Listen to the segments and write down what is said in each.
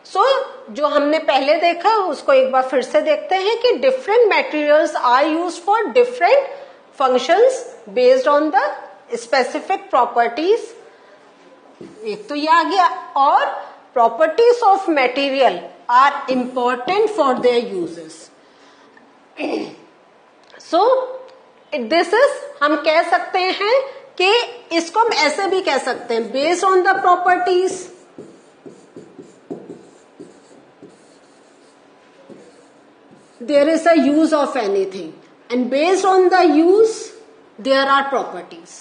सो जो हमने पहले देखा उसको एक बार फिर से देखते हैं कि different materials are used for different functions based on the specific properties. एक तो ये आ गया, और properties of material are important for their uses. So this is, हम कह सकते हैं कि इसको हम ऐसे भी कह सकते हैं, based on the properties there is a use of anything, and based on the use there are properties।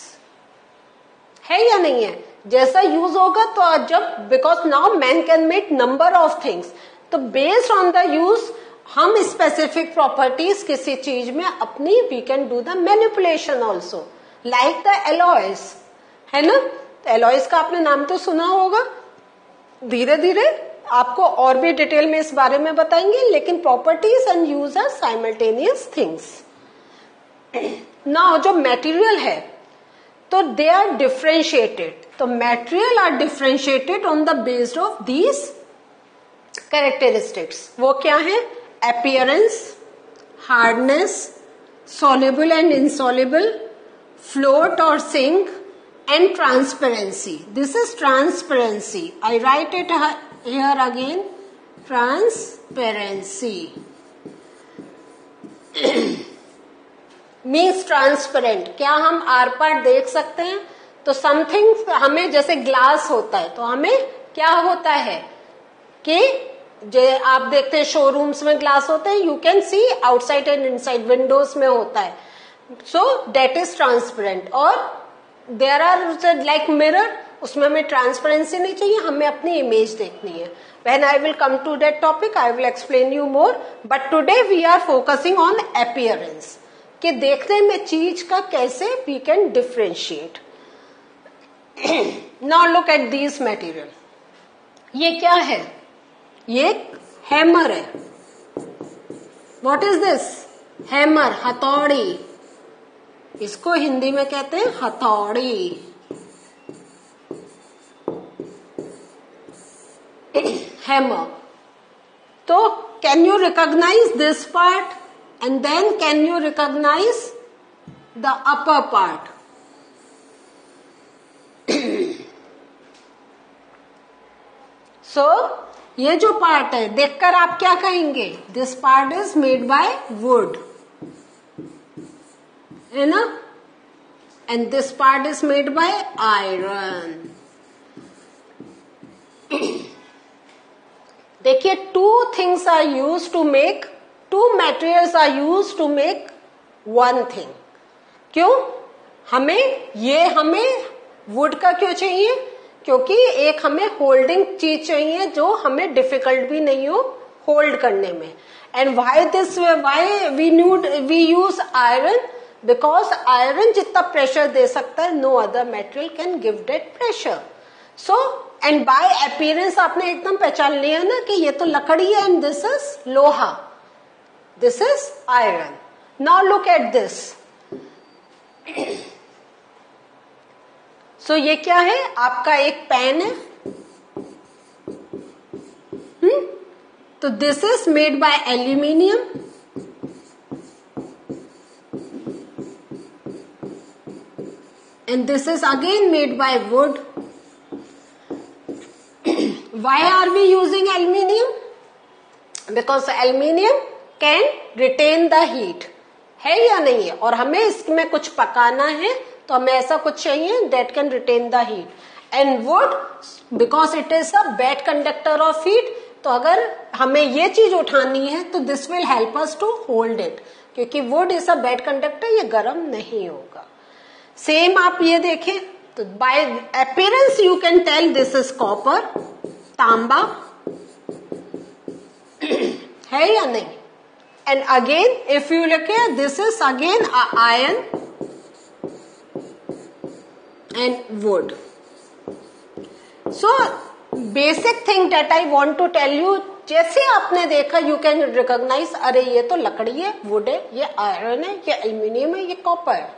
है या नहीं है? जैसा यूज होगा तो जब, because now man can make number of things, तो बेस्ड ऑन द यूज हम स्पेसिफिक प्रॉपर्टीज किसी चीज में अपनी, we can do the manipulation also, like the alloys, है ना? एलॉयज का आपने नाम तो सुना होगा, धीरे धीरे आपको और भी डिटेल में इस बारे में बताएंगे, लेकिन properties and use are simultaneous things. Now जो मटेरियल है तो दे आर डिफरेंशिएटेड, तो material are differentiated on the based of these characteristics. वो क्या है? Appearance, hardness, soluble and insoluble, float or sink, and transparency. This is transparency. I write it here again, transparency. Means transparent, क्या हम are पार देख सकते हैं? तो something, हमें जैसे ग्लास होता है तो हमें क्या होता है कि आप देखते हैं शोरूम्स में ग्लास होते हैं, you can see outside and inside, Windows में होता है, सो दैट इज ट्रांसपेरेंट। और देयर आर लाइक मिरर, उसमें हमें ट्रांसपेरेंसी नहीं चाहिए, हमें अपनी इमेज देखनी है। When I will come to that topic, I will explain you more. But today we are focusing on appearance, कि देखने में चीज का कैसे we can differentiate. Now look at these material. ये क्या है? ये हैमर है. What is this? हैमर, हथौड़ी. इसको हिंदी में कहते हैं हथौड़ी. Hammer. So can you recognize this part, and then can you recognize the upper part? So ये जो पार्ट है देखकर आप क्या कहेंगे? This part is made by wood, है ना? And this part is made by iron. देखिए, two things are use to make, two materials are use to make one thing. क्यों? हमें वुड का क्यों चाहिए? क्योंकि एक हमें होल्डिंग चीज चाहिए जो हमें डिफिकल्ट भी नहीं हो होल्ड करने में. And why we use iron? Because iron जितना प्रेशर दे सकता है, no other material can give that pressure. So and by appearance आपने एकदम पहचान लिया ना कि ये तो लकड़ी है एंड दिस इज लोहा, this is iron. Now look at this. So ये क्या है? आपका एक पेन है. तो this is made by aluminium. And this is again made by wood. Why are we using aluminium? Because aluminium can retain the heat. है या नहीं है? और हमें इसमें कुछ पकाना है तो हमें ऐसा कुछ चाहिए that can retain the heat. And wood, because it is a bad conductor of heat, तो अगर हमें ये चीज उठानी है तो this will help us to hold it. क्योंकि wood is a bad conductor, ये गर्म नहीं होगा. सेम आप ये देखें तो by appearance you can tell this is copper, तांबा है या नहीं. And again if you look here, this is again iron and wood. So basic thing that I want to tell you, जैसे आपने देखा यू कैन रिकॉग्नाइज, अरे ये तो लकड़ी है, वुड है, ये आयरन है, ये एल्यूमिनियम है, ये कॉपर है.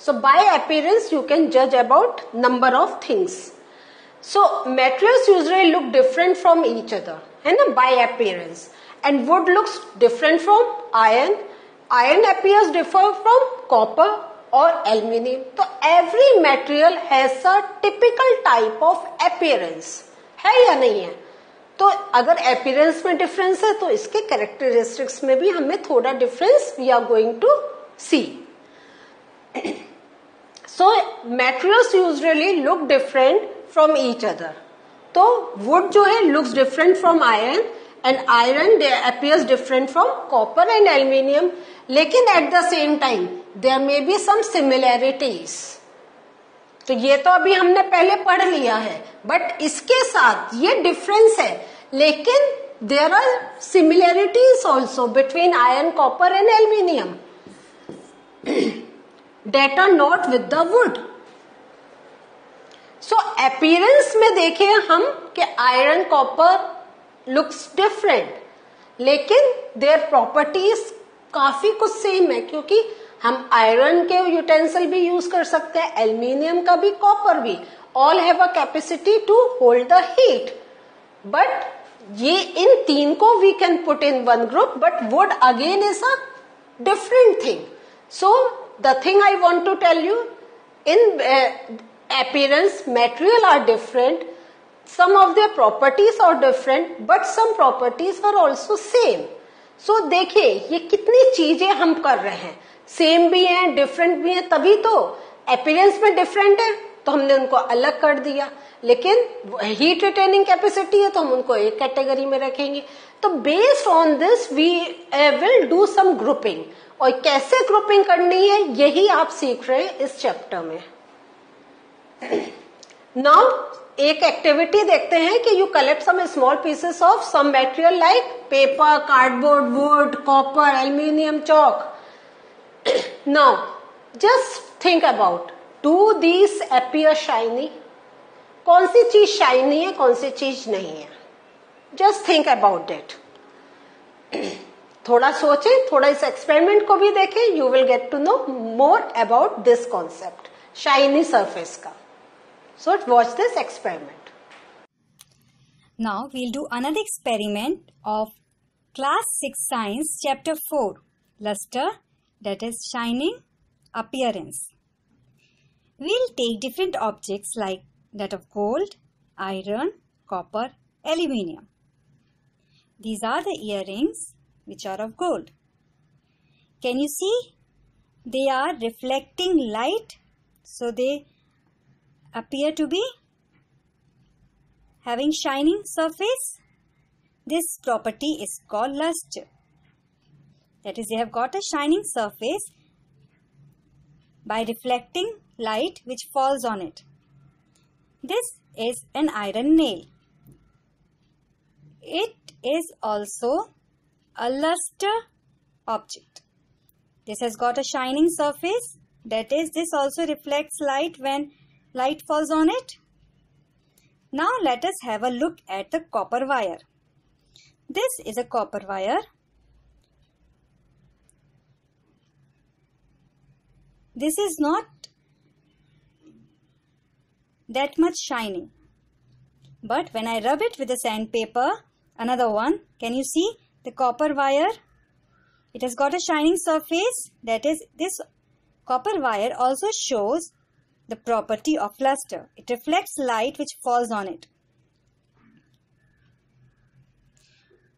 सो बाय अपीयरेंस यू कैन जज about number of things. So materials usually look different from each other, है ना, by appearance. And wood looks different from iron. Iron appears different from copper or aluminium. तो every material has a typical type of appearance. है या नहीं है? तो अगर appearance में difference है तो इसके characteristics में भी हमें थोड़ा difference we are going to see. So materials usually look different from each other. तो wood जो है looks different from iron and iron appears different from copper and aluminium. लेकिन at the same time there may be some similarities. तो ये तो अभी हमने पहले पढ़ लिया है, बट इसके साथ ये डिफरेंस है, लेकिन there are similarities also between iron, copper and aluminium that are not with the wood. So appearance में देखें हम कि iron, copper looks different, लेकिन their properties काफी कुछ सेम है, क्योंकि हम आयरन के यूटेंसिल भी यूज कर सकते हैं, एल्यूमिनियम का भी, कॉपर भी, all have a capacity to hold the heat. But ये इन तीन को we can put in one group, but wood again is a different thing. So the thing I want to tell you, in appearance material are different, some of their properties are different, but some properties are also same. So देखिए ये कितनी चीजें हम कर रहे हैं, same भी हैं, डिफरेंट भी हैं, तभी तो अपीयरेंस में डिफरेंट है तो हमने उनको अलग कर दिया, लेकिन हीट रिटेनिंग कैपेसिटी है तो हम उनको एक कैटेगरी में रखेंगे. तो based on this we will do some grouping, और कैसे ग्रुपिंग करनी है यही आप सीख रहे हैं इस चैप्टर में. नाउ एक एक्टिविटी देखते हैं कि you collect some small pieces of some material like paper, cardboard, wood, copper, aluminium, chalk. Now just think about, do these appear shiny? कौन सी चीज शाइनी है, कौन सी चीज नहीं है? Just think about that. थोड़ा सोचें, थोड़ा इस एक्सपेरिमेंट को भी देखें, you will get to know more about this concept shiny surface का. So watch this experiment. Now we'll do another experiment of class 6 science chapter 4, luster, that is shining appearance. We'll take different objects like that of gold, iron, copper, aluminium. These are the earrings which are of gold. Can you see? They are reflecting light, so they appear to be having shining surface. This property is called luster. That is, they have got a shining surface by reflecting light which falls on it. This is an iron nail. It is also a luster object. This has got a shining surface. That is, this also reflects light when light falls on it. Now let us have a look at the copper wire. This is a copper wire. This is not that much shining, but when I rub it with the sandpaper, another one, can you see the copper wire? It has got a shining surface. That is, this copper wire also shows the property of luster. It reflects light which falls on it.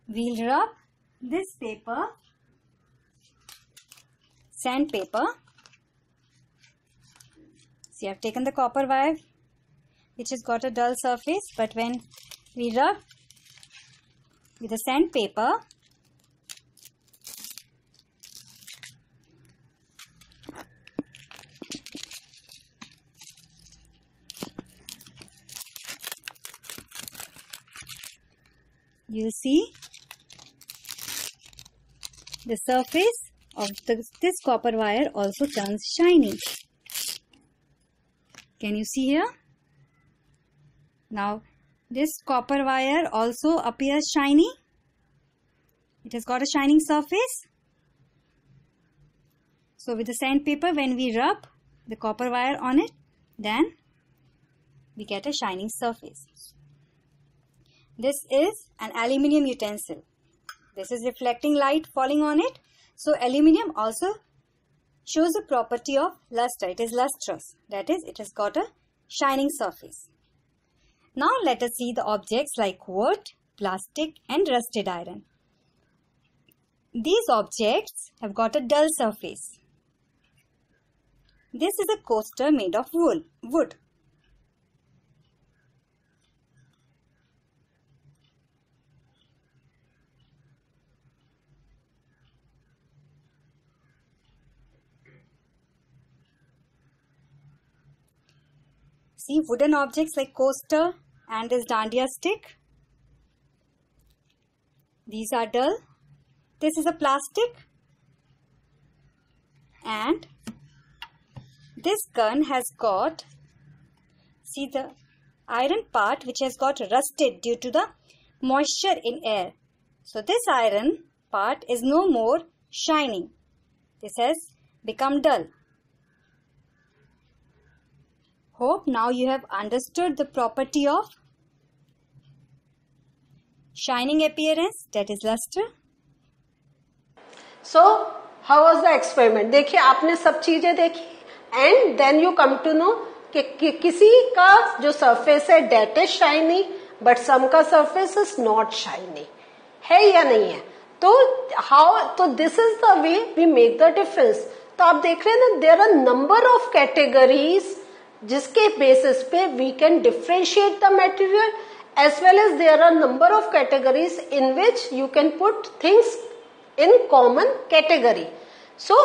We'll rub this paper, sandpaper. See, I've taken the copper wire which has got a dull surface, but when we rub with the sandpaper, you see the surface of this copper wire also turns shiny. Can you see here? Now this copper wire also appears shiny. It has got a shining surface. So with the sandpaper, when we rub the copper wire on it, then we get a shining surface. This is an aluminium utensil. This is reflecting light falling on it. So aluminium also shows the property of luster. It is lustrous. That is, it has got a shining surface. Now let us see the objects like wood, plastic and rusted iron. These objects have got a dull surface. This is a coaster made of wood. See wooden objects like coaster and this dandiya stick. These are dull. This is a plastic. And this gun has got, see the iron part which has got rusted due to the moisture in air. So this iron part is no more shining. This has become dull. Hope now you have understood the property of shining appearance, that is luster. So, how was the experiment? देखिए आपने सब चीजें देखी and then you come to know कि किसी का जो surface है that is shiny but some का surface is not shiny. है या नहीं है? तो this is the way we make the difference. तो आप देख रहे हैं ना, there are number of categories जिसके basis पे we can differentiate the material, as well as there are number of categories in which you can put things in common category. So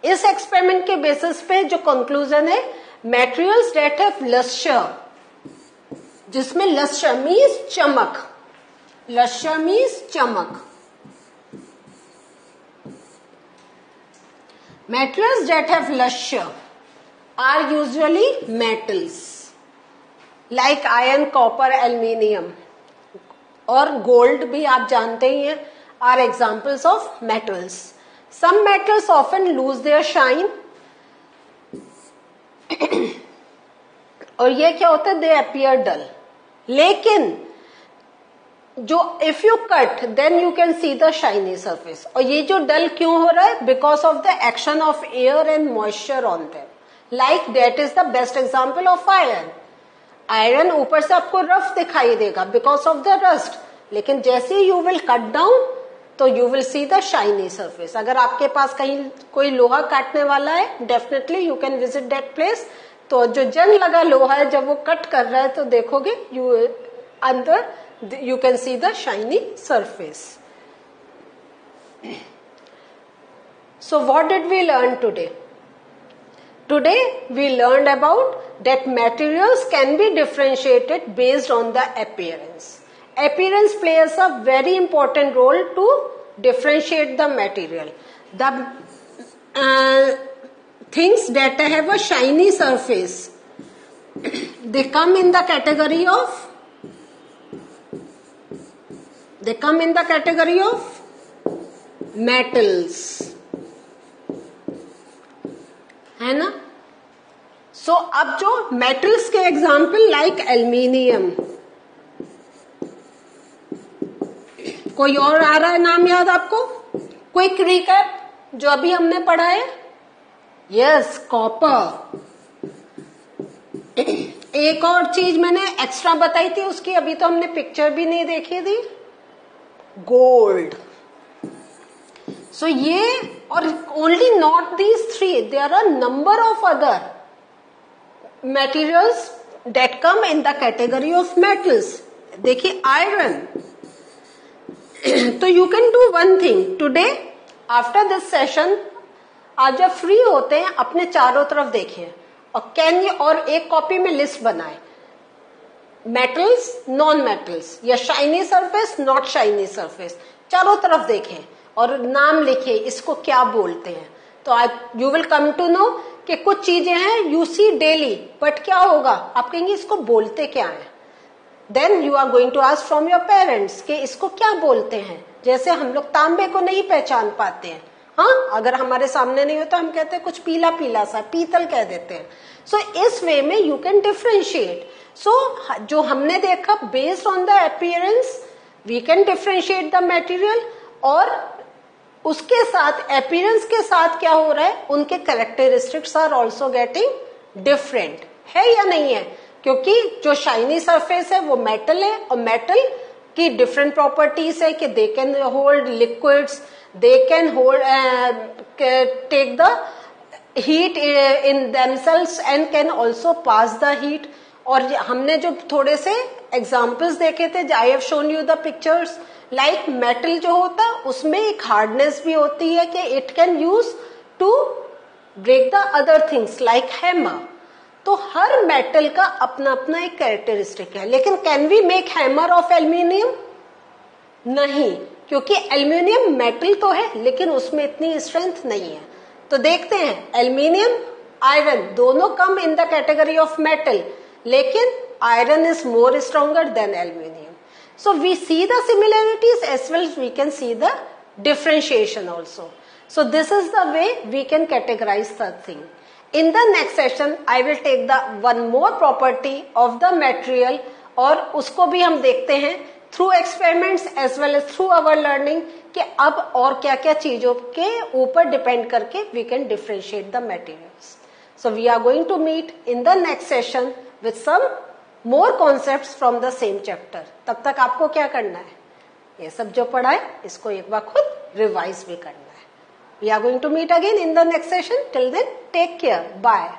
इस experiment के basis पे जो conclusion है, materials that have luster, जिसमें luster means चमक, luster means चमक. Materials that have luster are usually metals like iron, copper, aluminium और gold भी आप जानते ही हैं are examples of metals. Some metals often lose their shine और ये क्या होता है, they appear dull. लेकिन जो if you cut then you can see the shiny surface. और ये जो dull क्यों हो रहा है? Because of the action of air and moisture on them. Like that is the best example of iron. Iron ऊपर से आपको रफ दिखाई देगा because of the rust. लेकिन जैसे ही you will cut down तो you will see the shiny surface. अगर आपके पास कहीं कोई लोहा काटने वाला है, definitely you can visit that place. तो जो जंग लगा लोहा है जब वो कट कर रहा है तो देखोगे अंदर you can see the shiny surface. So what did we learn today? Today we learned about that materials can be differentiated based on the appearance. Appearance plays a very important role to differentiate the material. The things that have a shiny surface, they come in the category of metals. है ना? सो अब जो metals के example like aluminium, कोई और आ रहा है नाम याद आपको? क्विक रिकैप जो अभी हमने पढ़ा है. Yes, copper. एक और चीज मैंने एक्स्ट्रा बताई थी उसकी, अभी तो हमने पिक्चर भी नहीं देखी थी, गोल्ड. So ये और only not these three, there are number of other materials that come in the category of metals. देखिए iron. तो you can do one thing today after this session. आज जब फ्री होते हैं अपने चारों तरफ देखिए और एक कॉपी में लिस्ट बनाए, मेटल्स, नॉन मेटल्स, या shiny surface, not shiny surface, चारों तरफ देखें और नाम लिखिए इसको क्या बोलते हैं. तो आज you will come to know कि कुछ चीजें हैं यू सी डेली, बट क्या होगा आप कहेंगे इसको बोलते क्या है. Then you are going to ask from your parents कि इसको क्या बोलते हैं. जैसे हम लोग तांबे को नहीं पहचान पाते हैं, हाँ, अगर हमारे सामने नहीं हो तो हम कहते हैं कुछ पीला पीला सा, पीतल कह देते हैं. सो इस वे में यू कैन डिफरेंशिएट. सो जो हमने देखा, based on the appearance we can differentiate the material, और उसके साथ अपीयरेंस के साथ क्या हो रहा है, उनके characteristics are also getting different. है या नहीं है? क्योंकि जो शाइनी सरफेस है वो मेटल है, और मेटल की डिफरेंट प्रॉपर्टीज है कि they can hold liquids, they can hold take the heat in themselves and can also pass the heat. और हमने जो थोड़े से एग्जाम्पल्स देखे थे, I have shown you the pictures, like metal जो होता है उसमें एक हार्डनेस भी होती है कि it can use to break the other things like hammer. तो हर मेटल का अपना अपना एक कैरेक्टरिस्टिक है. लेकिन can we make hammer of aluminium? नहीं, क्योंकि एल्यूमिनियम मेटल तो है लेकिन उसमें इतनी स्ट्रेंथ नहीं है. तो देखते हैं, एल्यूमिनियम, आयरन दोनों come in the category of metal, लेकिन iron is more stronger than aluminium. So we see the similarities as well as we can see the differentiation also. So this is the way we can categorize the thing. In the next session, I will take the one more property of the material, और उसको भी हम देखते हैं through experiments as well as through our learning कि अब और क्या क्या चीजों के ऊपर डिपेंड करके we can differentiate the materials. So we are going to meet in the next session with some more concepts from the same chapter. तब तक आपको क्या करना है, ये सब जो पढ़ा है इसको एक बार खुद रिवाइज भी करना है. We are going to meet again in the next session. Till then, take care. Bye.